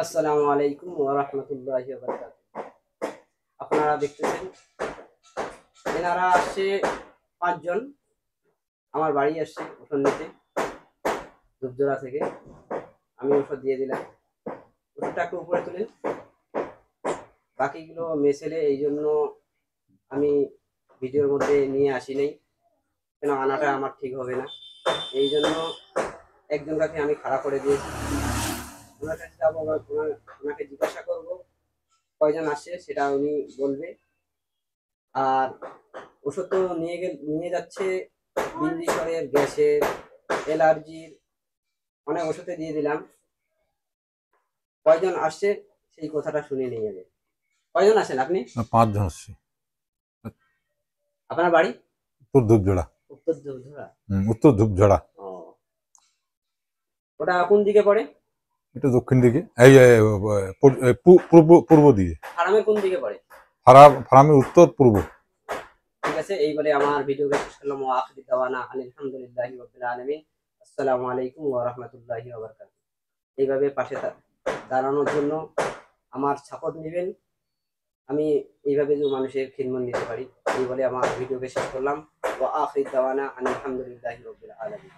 আসসালামু আলাইকুম ওয়া রাহমাতুল্লাহি ওয়া বারাকাতুহু। আপনারা দেখতেছেন এনারা আসছে ৫ জন আমার বাড়ি আসছে ওষুধ নিতে ধূপজোড়া থেকে। আমি ওষুধ দিয়ে দিলাম। ওষুধটা একটু উপরে তুলেন। বাকিগুলো মেয়ে-ছেলে, এইজন্য আমি ভিডিওর মধ্যে নিয়ে আসি নাই, কেন আনাটা আমার ঠিক হবে না। এইজন্য একজন কাছে আমি খাড়া করে দিয়েছি। ওনার কাছে যাবো, ওনাকে জিজ্ঞাসা করবো কয়জন আসছে সেটা উনি বলবে। আর ওষুধ তো নিয়ে যাচ্ছে বিন্দিসরের, গ্যাসের, অ্যালার্জির, অনেক ওষুধে দিয়ে দিলাম। কয়জন আসছে সেই কথাটা শুনে নিয়ে যাবে। কয়জন আসেন আপনি? 5 জন আসছি। আপনার বাড়ি? উত্তর ধূপঝড়া। উত্তর ধুবধরা। উত্তর ধূপঝড়া। ও, ওটা কোন দিকে পড়ে? এটা দক্ষিণ দিকে, এই পূর্ব পূর্ব দিকে। ফার্মের কোন দিকে পড়ে? ফারামের উত্তর পূর্ব। ঠিক আছে, এই বলে আমার ভিডিও শেষ করলাম। ওয়া আখিরু দাওয়ানা আলহামদুলিল্লাহি রাব্বিল আলামিন। আসসালামু আলাইকুম ওয়া রাহমাতুল্লাহি ওয়া বারাকাতুহু। এইভাবে পাশে দাঁড়ানোর জন্য আমার সাপোর্ট নেবেন। আমি এইভাবে যে মানুষের খিদমত নিতে পারি, এই বলে আমার ভিডিওকে শেষ করলাম। ওয়া আখিরু দাওয়ানা আলহামদুলিল্লাহি রাব্বিল আলামিন।